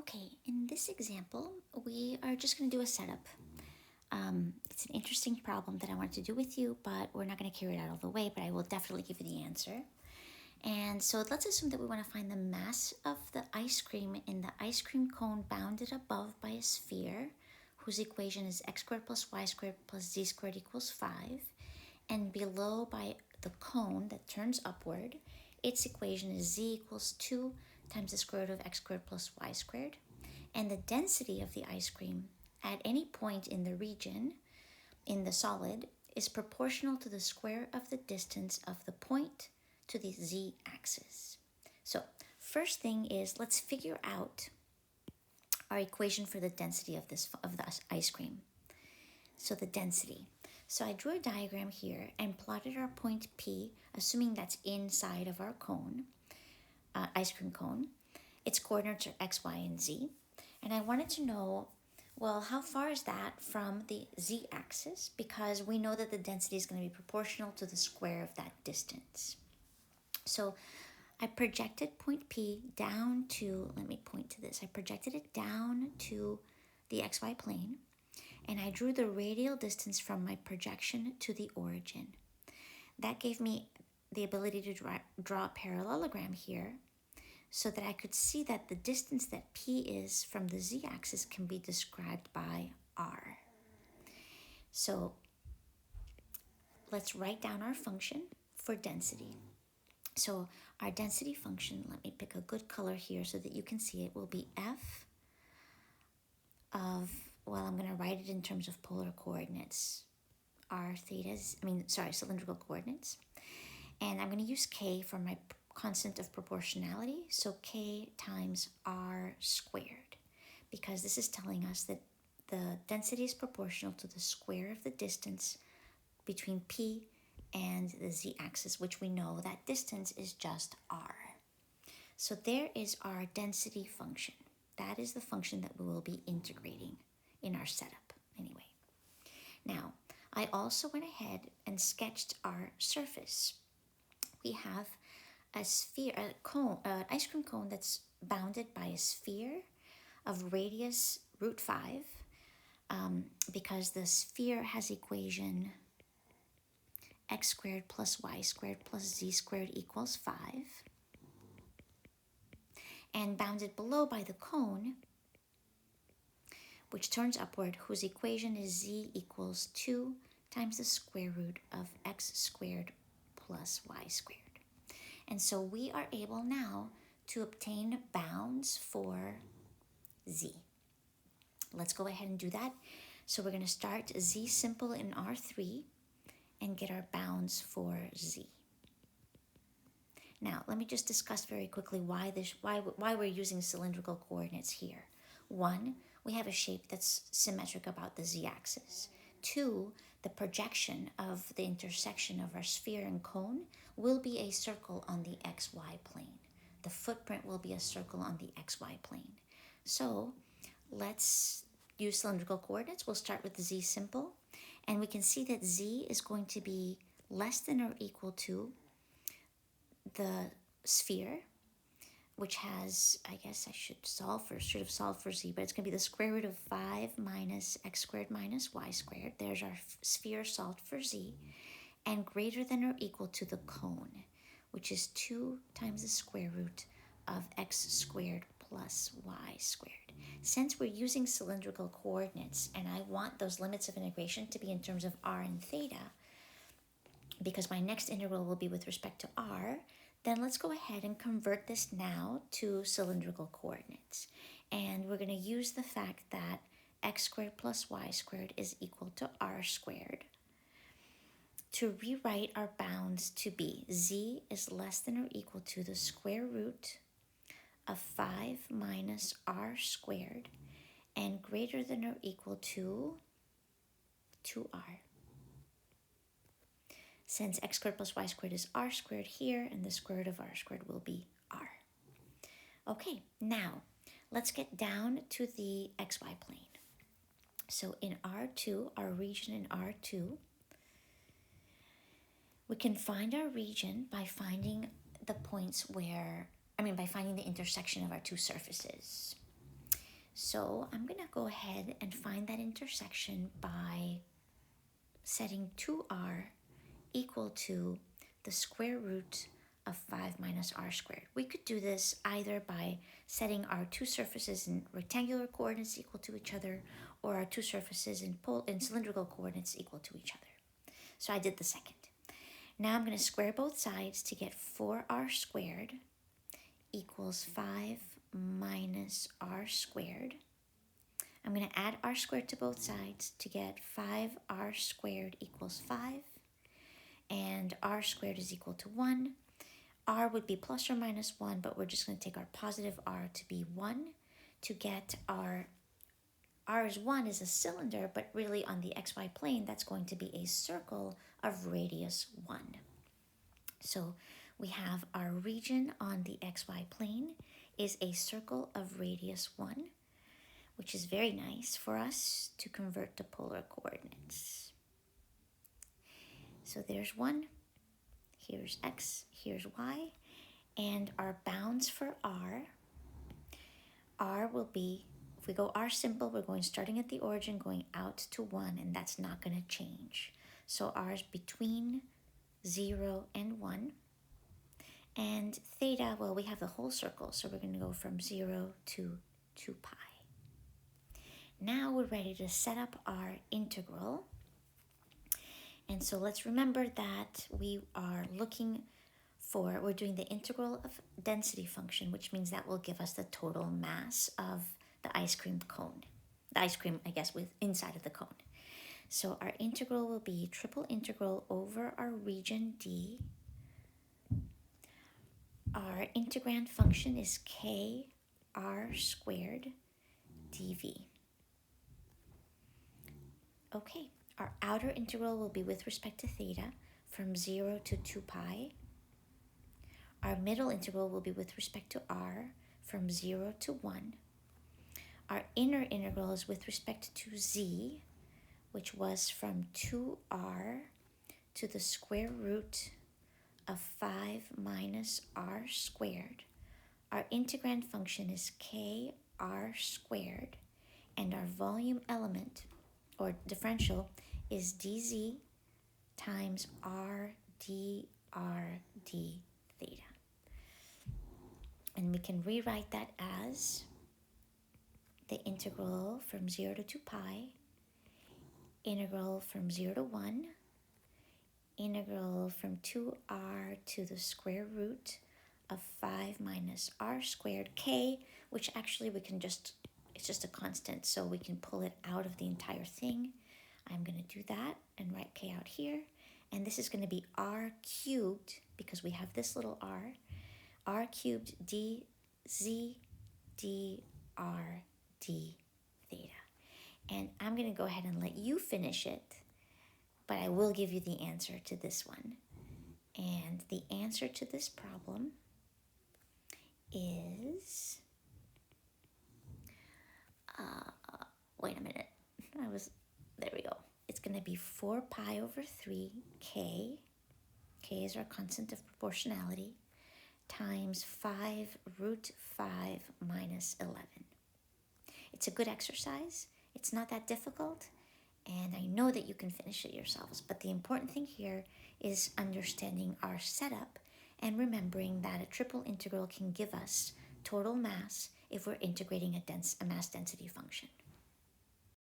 Okay, in this example, we are just going to do a setup. It's an interesting problem that I wanted to do with you, but we're not going to carry it out all the way, but I will definitely give you the answer. And so let's assume that we want to find the mass of the ice cream in the ice cream cone bounded above by a sphere, whose equation is x squared plus y squared plus z squared equals 5, and below by the cone that turns upward, its equation is z equals 2 times the square root of x squared plus y squared, and the density of the ice cream at any point in the region in the solid is proportional to the square of the distance of the point to the z-axis. So first thing is, let's figure out our equation for the density of the ice cream. So the density. So I drew a diagram here and plotted our point P, assuming that's inside of our cone, ice cream cone. Its coordinates are x, y, and z. And I wanted to know, well, how far is that from the z-axis? Because we know that the density is going to be proportional to the square of that distance. So I projected point P down to, let me point to this. I projected it down to the xy plane, and I drew the radial distance from my projection to the origin. That gave me the ability to draw a parallelogram here, so that I could see that the distance that P is from the z-axis can be described by r. So let's write down our function for density. So our density function, let me pick a good color here so that you can see it, will be f of, well, I'm going to write it in terms of polar coordinates, cylindrical coordinates. And I'm going to use k for my constant of proportionality, so k times r squared, because this is telling us that the density is proportional to the square of the distance between P and the z-axis, which we know that distance is just r. So there is our density function. That is the function that we will be integrating in our setup anyway. Now, I also went ahead and sketched our surface. We have a sphere, a cone, an ice cream cone that's bounded by a sphere of radius root 5, because the sphere has equation x squared plus y squared plus z squared equals 5, and bounded below by the cone, which turns upward, whose equation is z equals 2 times the square root of x squared plus y squared. And so we are able now to obtain bounds for z. Let's go ahead and do that. So we're going to start z simple in R3 and get our bounds for z. Now, let me just discuss very quickly why we're using cylindrical coordinates here. 1, we have a shape that's symmetric about the z-axis. 2, the projection of the intersection of our sphere and cone will be a circle on the xy plane. The footprint will be a circle on the xy plane. So let's use cylindrical coordinates. We'll start with z simple, and we can see that z is going to be less than or equal to the sphere, which has, I guess I should have solved for z, but it's going to be the square root of 5 minus x squared minus y squared. There's our sphere solved for z, and greater than or equal to the cone, which is 2 times the square root of x squared plus y squared. Since we're using cylindrical coordinates, and I want those limits of integration to be in terms of r and theta, because my next integral will be with respect to r, then let's go ahead and convert this now to cylindrical coordinates. And we're going to use the fact that x squared plus y squared is equal to r squared to rewrite our bounds to be z is less than or equal to the square root of 5 minus r squared and greater than or equal to 2r. Since x squared plus y squared is r squared here, and the square root of r squared will be r. Okay, now let's get down to the xy plane. So in R2, our region in R2, we can find our region by finding the points by finding the intersection of our two surfaces. So I'm going to go ahead and find that intersection by setting 2r equal to the square root of 5 minus r squared. We could do this either by setting our two surfaces in rectangular coordinates equal to each other, or our two surfaces in cylindrical coordinates equal to each other. So I did the second. Now I'm going to square both sides to get 4r squared equals 5 minus r squared. I'm going to add r squared to both sides to get 5r squared equals 5, and r squared is equal to 1. R would be plus or minus 1, but we're just going to take our positive r to be 1 to get r is 1 is a cylinder, but really on the xy plane, that's going to be a circle of radius 1. So we have our region on the xy plane is a circle of radius 1, which is very nice for us to convert to polar coordinates. So there's 1, here's x, here's y, and our bounds for r will be, if we go r simple, we're going starting at the origin, going out to 1, and that's not going to change. So r is between 0 and 1. And theta, well, we have the whole circle, so we're going to go from 0 to 2 pi. Now we're ready to set up our integral. And so let's remember that we are we're doing the integral of density function, which means that will give us the total mass of the ice cream cone. The ice cream, I guess, with inside of the cone. So our integral will be triple integral over our region D. Our integrand function is kr squared dv. Okay, our outer integral will be with respect to theta from 0 to 2 pi. Our middle integral will be with respect to r from 0 to 1. Our inner integral is with respect to z, which was from 2r to the square root of 5 minus r squared. Our integrand function is kr squared, and our volume element, or differential, is dz times r dr d theta. And we can rewrite that as the integral from 0 to 2 pi, integral from 0 to 1, integral from 2r to the square root of 5 minus r squared, k, which actually it's just a constant, so we can pull it out of the entire thing. I'm going to do that and write k out here. And this is going to be r cubed, because we have this little r cubed dz dr d theta. And I'm going to go ahead and let you finish it, but I will give you the answer to this one. And the answer to this problem is, wait a minute, there we go. It's going to be 4 pi over 3 k is our constant of proportionality, times 5 root 5 minus 11. It's a good exercise. It's not that difficult, and I know that you can finish it yourselves. But the important thing here is understanding our setup and remembering that a triple integral can give us total mass if we're integrating a mass density function.